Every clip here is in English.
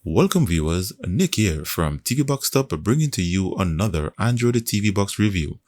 Welcome viewers, Nick here from TV Box Top bringing to you another Android TV Box review.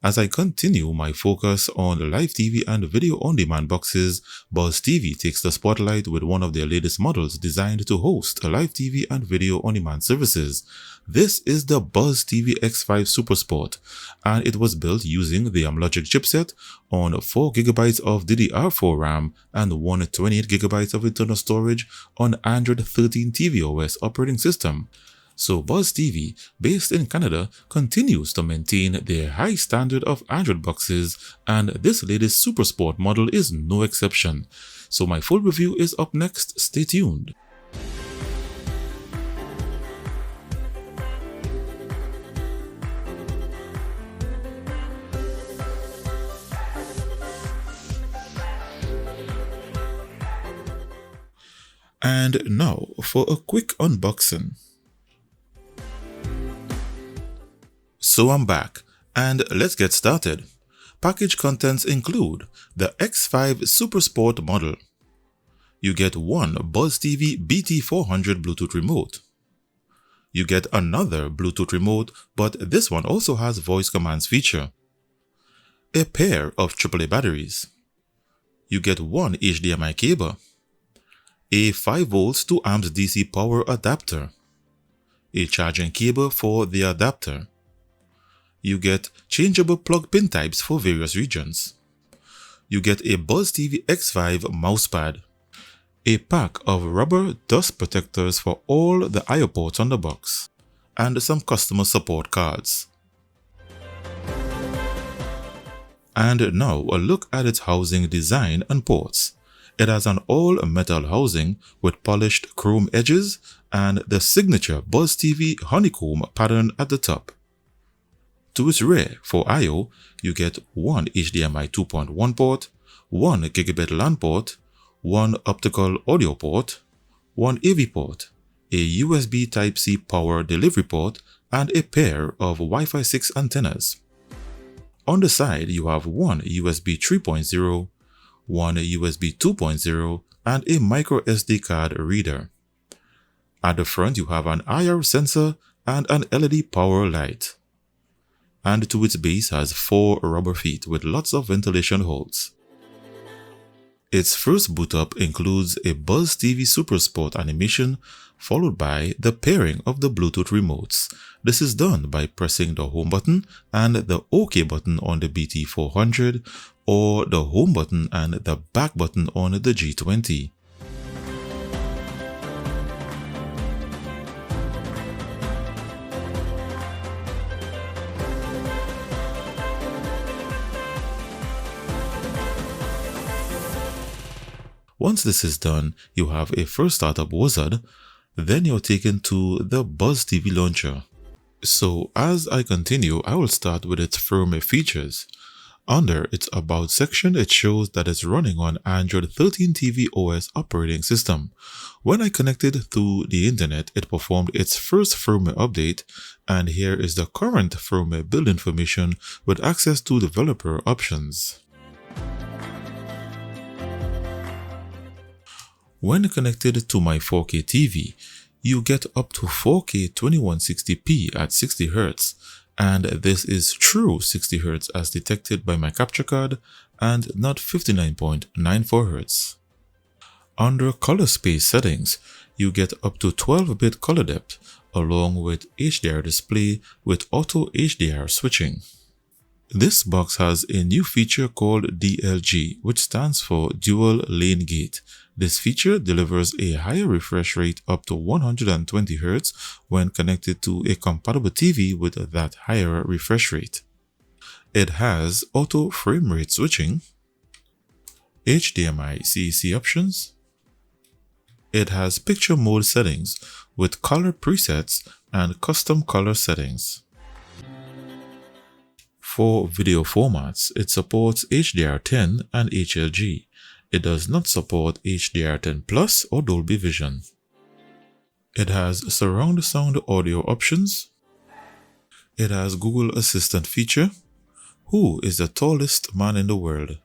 As I continue my focus on live TV and video on-demand boxes, BuzzTV takes the spotlight with one of their latest models designed to host live TV and video on-demand services. This is the BuzzTV X5 Super Sport, and it was built using the Amlogic chipset on 4GB of DDR4 RAM and 128GB of internal storage on Android 13 tvOS operating system. So BuzzTV, based in Canada, continues to maintain their high standard of Android boxes, and this latest Super Sport model is no exception. So my full review is up next, stay tuned. And now for a quick unboxing. So I'm back, and let's get started. Package contents include the X5 Super Sport model. You get one BuzzTV BT400 Bluetooth remote. You get another Bluetooth remote, but this one also has voice commands feature. A pair of AAA batteries. You get one HDMI cable. A 5V 2A DC power adapter. A charging cable for the adapter. You get changeable plug pin types for various regions. You get a BuzzTV X5 mousepad, a pack of rubber dust protectors for all the I/O ports on the box, and some customer support cards. And now a look at its housing design and ports. It has an all-metal housing with polished chrome edges and the signature BuzzTV honeycomb pattern at the top. To its rear, for I/O, you get one HDMI 2.1 port, one Gigabit LAN port, one optical audio port, one AV port, a USB Type-C power delivery port, and a pair of Wi-Fi 6 antennas. On the side, you have one USB 3.0, one USB 2.0, and a micro SD card reader. At the front, you have an IR sensor and an LED power light. And to its base has 4 rubber feet with lots of ventilation holes. Its first boot up includes a BuzzTV Super Sport animation followed by the pairing of the Bluetooth remotes. This is done by pressing the home button and the OK button on the BT400 or the home button and the back button on the G20. Once this is done, you have a first startup wizard, then you're taken to the BuzzTV Launcher. So as I continue, I will start with its firmware features. Under its About section, it shows that it's running on Android 13 tvOS operating system. When I connected through the internet, it performed its first firmware update, and here is the current firmware build information with access to developer options. When connected to my 4K TV, you get up to 4K 2160p at 60Hz, and this is true 60Hz as detected by my capture card and not 59.94Hz. Under color space settings, you get up to 12-bit color depth along with HDR display with auto HDR switching. This box has a new feature called DLG, which stands for Dual Lane Gate. This feature delivers a higher refresh rate up to 120Hz when connected to a compatible TV with that higher refresh rate. It has auto frame rate switching, HDMI CEC options. It has picture mode settings with color presets and custom color settings. For video formats, it supports HDR10 and HLG. It does not support HDR10 Plus or Dolby Vision. It has surround sound audio options. It has Google Assistant feature. Who is the tallest man in the world?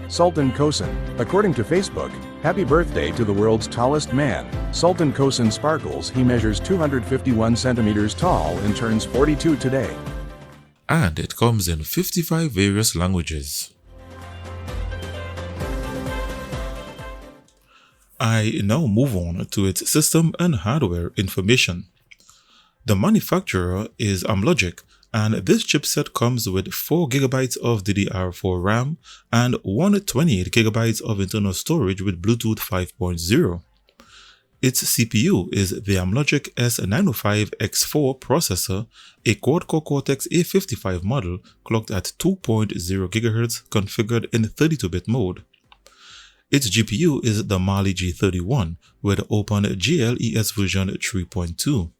Sultan Kosin. According to Facebook, Happy birthday to the world's tallest man, Sultan Kosin Sparkles. He measures 251 centimeters tall and turns 42 today. And it comes in 55 various languages. I now move on to its system and hardware information. The manufacturer is Amlogic, and this chipset comes with 4GB of DDR4 RAM and 128GB of internal storage with Bluetooth 5.0. Its CPU is the Amlogic S905X4 processor, a quad-core Cortex A55 model clocked at 2.0 GHz configured in 32-bit mode. Its GPU is the Mali G31 with Open GLES version 3.2.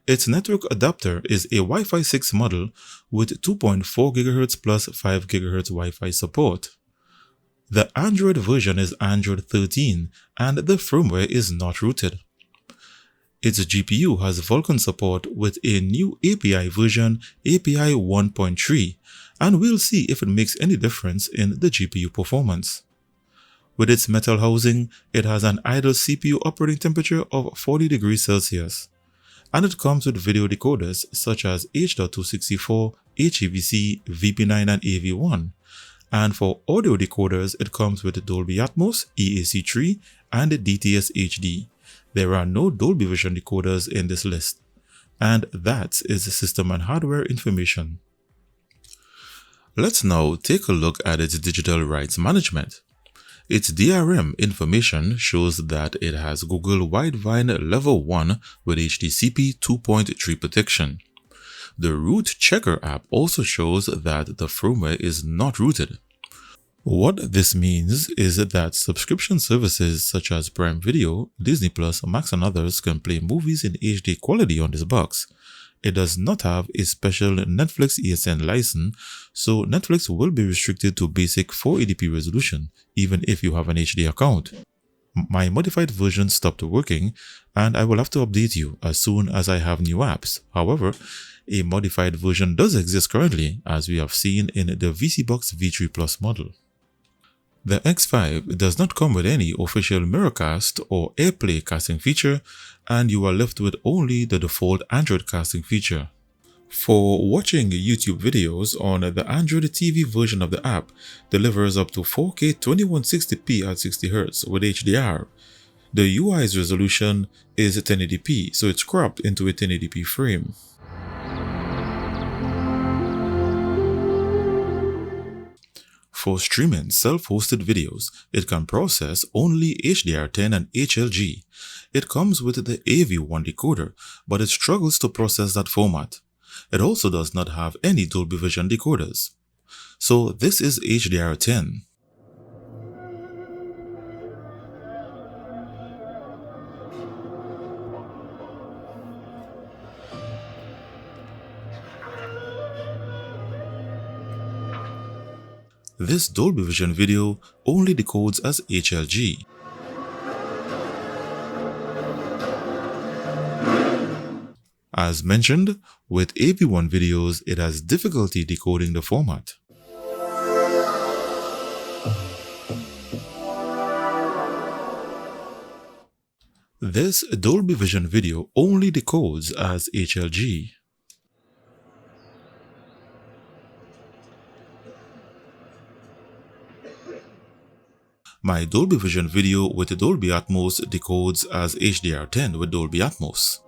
Its network adapter is a Wi-Fi 6 model with 2.4 GHz plus 5 GHz Wi-Fi support. The Android version is Android 13 and the firmware is not rooted. Its GPU has Vulkan support with a new API version API 1.3, and we'll see if it makes any difference in the GPU performance. With its metal housing, it has an idle CPU operating temperature of 40 degrees Celsius, and it comes with video decoders such as H.264, HEVC, VP9 and AV1. And for audio decoders, it comes with Dolby Atmos, EAC3 and DTS HD. There are no Dolby Vision decoders in this list. And that is the system and hardware information. Let's now take a look at its digital rights management. Its DRM information shows that it has Google Widevine Level 1 with HDCP 2.3 protection. The Root Checker app also shows that the firmware is not rooted. What this means is that subscription services such as Prime Video, Disney+, Max and others can play movies in HD quality on this box. It does not have a special Netflix ESN license, so Netflix will be restricted to basic 480p resolution, even if you have an HD account. My modified version stopped working, and I will have to update you as soon as I have new apps. However, a modified version does exist currently, as we have seen in the VCBox V3 Plus model. The X5 does not come with any official Mirrorcast or AirPlay casting feature, and you are left with only the default Android casting feature. For watching YouTube videos on the Android TV version of the app delivers up to 4K 2160p at 60Hz with HDR. The UI's resolution is 1080p, so it's cropped into a 1080p frame. For streaming self-hosted videos, it can process only HDR10 and HLG. It comes with the AV1 decoder, but it struggles to process that format. It also does not have any Dolby Vision decoders. So this is HDR10. This Dolby Vision video only decodes as HLG. As mentioned, with AV1 videos, it has difficulty decoding the format. This Dolby Vision video only decodes as HLG. My Dolby Vision video with Dolby Atmos decodes as HDR10 with Dolby Atmos.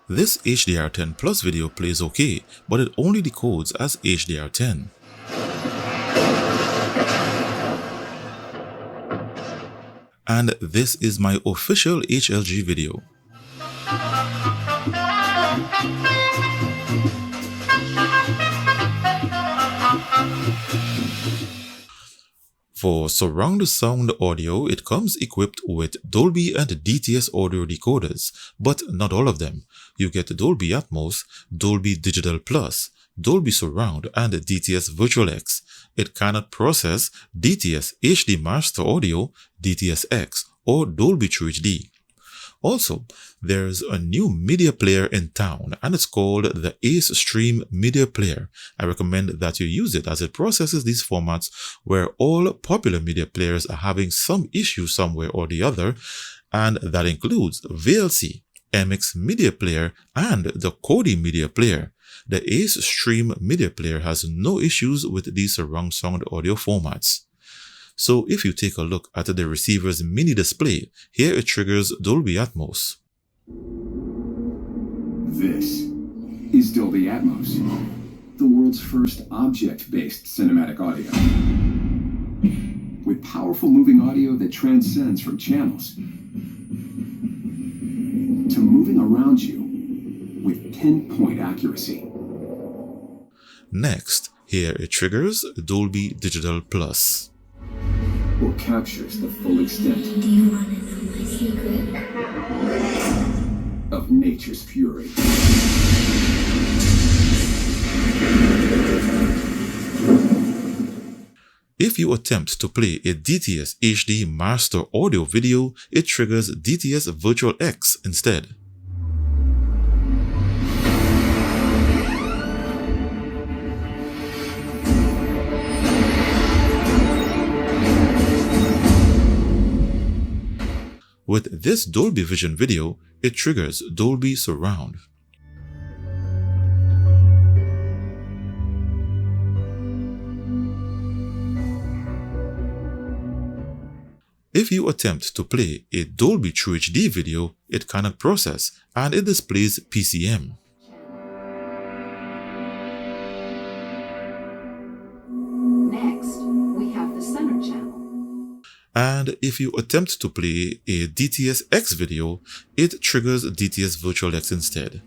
This HDR10 Plus video plays okay, but it only decodes as HDR10. And this is my official HLG video. For surround sound audio, it comes equipped with Dolby and DTS audio decoders, but not all of them. You get Dolby Atmos, Dolby Digital Plus, Dolby Surround, and DTS Virtual X. It cannot process DTS HD Master Audio, DTS-X, or Dolby True HD. Also, there's a new media player in town and it's called the Ace Stream Media Player. I recommend that you use it as it processes these formats where all popular media players are having some issue somewhere or the other, and that includes VLC, MX Media Player, and the Kodi Media Player. The Ace Stream Media Player has no issues with these surround sound audio formats. So if you take a look at the receiver's mini display, here it triggers Dolby Atmos. This is Dolby Atmos, the world's first object-based cinematic audio. With powerful moving audio that transcends from channels to moving around you with pinpoint accuracy. Next, here it triggers Dolby Digital Plus. Or captures the full extent Do you want to know my secret? of nature's fury. If you attempt to play a DTS HD master audio video, it triggers DTS Virtual X instead. With this Dolby Vision video, it triggers Dolby Surround. If you attempt to play a Dolby True HD video, it cannot process and it displays PCM. Next, we have the center channel. And if you attempt to play a DTS X video, it triggers DTS Virtual X instead.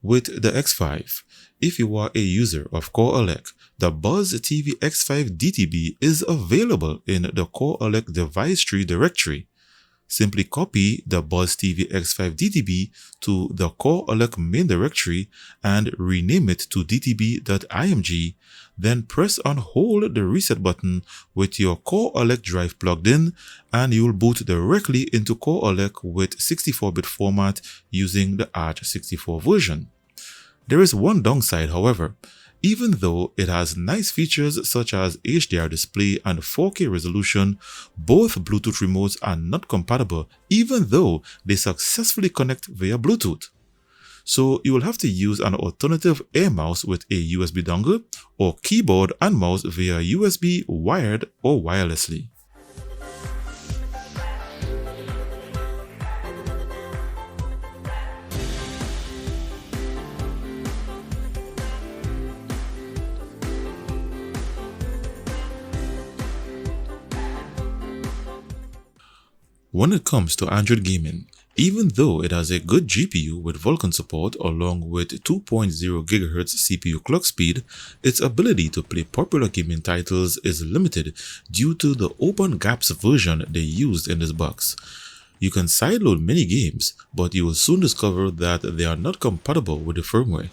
With the X5, if you are a user of CoreELEC, the BuzzTV X5 DTB is available in the CoreELEC device tree directory. Simply copy the BuzzTV X5 DTB to the CoreELEC main directory and rename it to dtb.img, then press and hold the reset button with your CoreELEC drive plugged in, and you will boot directly into CoreELEC with 64-bit format using the Arch64 version. There is one downside, however. Even though it has nice features such as HDR display and 4K resolution, both Bluetooth remotes are not compatible even though they successfully connect via Bluetooth. So you will have to use an alternative air mouse with a USB dongle or keyboard and mouse via USB wired or wirelessly. When it comes to Android gaming, even though it has a good GPU with Vulkan support along with 2.0 GHz CPU clock speed, its ability to play popular gaming titles is limited due to the Open Gaps version they used in this box. You can sideload many games, but you will soon discover that they are not compatible with the firmware.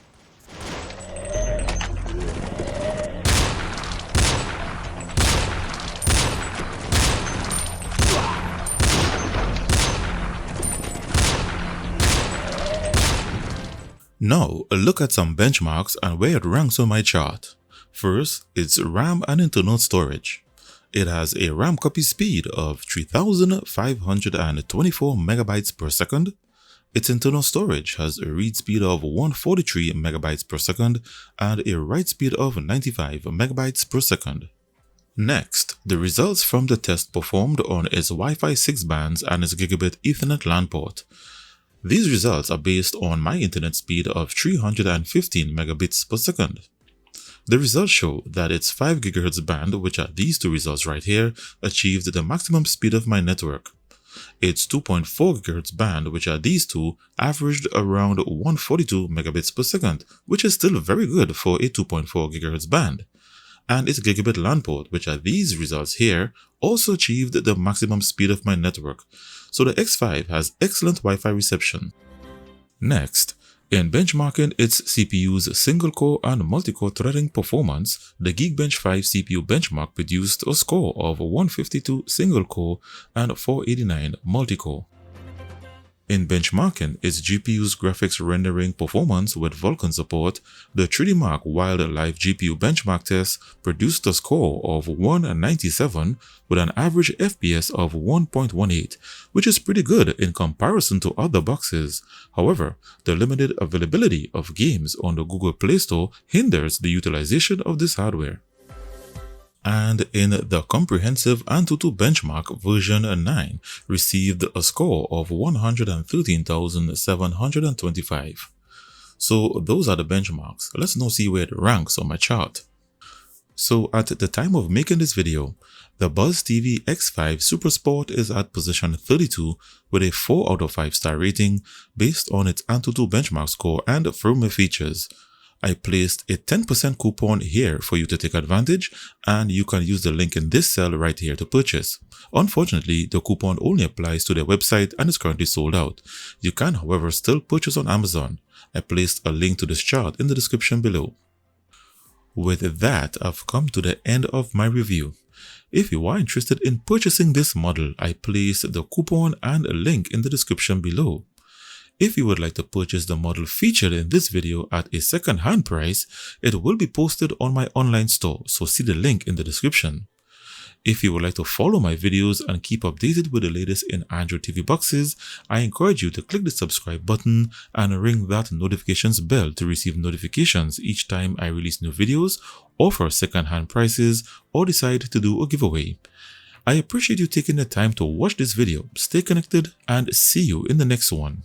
Now, look at some benchmarks and where it ranks on my chart. First, its RAM and internal storage. It has a RAM copy speed of 3,524 megabytes per second. Its internal storage has a read speed of 143 megabytes per second and a write speed of 95 megabytes per second. Next, the results from the test performed on its Wi-Fi 6 bands and its Gigabit Ethernet LAN port. These results are based on my internet speed of 315 megabits per second. The results show that its 5 GHz band, which are these two results right here, achieved the maximum speed of my network. Its 2.4 GHz band, which are these two, averaged around 142 megabits per second, which is still very good for a 2.4 GHz band. and its gigabit LAN port, which are these results here, also achieved the maximum speed of my network. So the X5 has excellent Wi-Fi reception. Next, in benchmarking its CPU's single-core and multi-core threading performance, the Geekbench 5 CPU benchmark produced a score of 152 single-core and 489 multi-core. In benchmarking its GPU's graphics rendering performance with Vulkan support, the 3D Mark Wildlife GPU benchmark test produced a score of 197 with an average FPS of 1.18, which is pretty good in comparison to other boxes. However, the limited availability of games on the Google Play Store hinders the utilization of this hardware. And in the comprehensive AnTuTu benchmark version 9 received a score of 113,725. So those are the benchmarks. Let's now see where it ranks on my chart. So at the time of making this video, the BuzzTV X5 Super Sport is at position 32 with a 4 out of 5 star rating based on its AnTuTu benchmark score and firmware features. I placed a 10% coupon here for you to take advantage, and you can use the link in this cell right here to purchase. Unfortunately, the coupon only applies to their website and is currently sold out. You can, however, still purchase on Amazon. I placed a link to this chart in the description below. With that, I've come to the end of my review. If you are interested in purchasing this model, I placed the coupon and a link in the description below. If you would like to purchase the model featured in this video at a second-hand price, it will be posted on my online store, so see the link in the description. If you would like to follow my videos and keep updated with the latest in Android TV boxes, I encourage you to click the subscribe button and ring that notifications bell to receive notifications each time I release new videos, offer second-hand prices, or decide to do a giveaway. I appreciate you taking the time to watch this video. Stay connected and see you in the next one.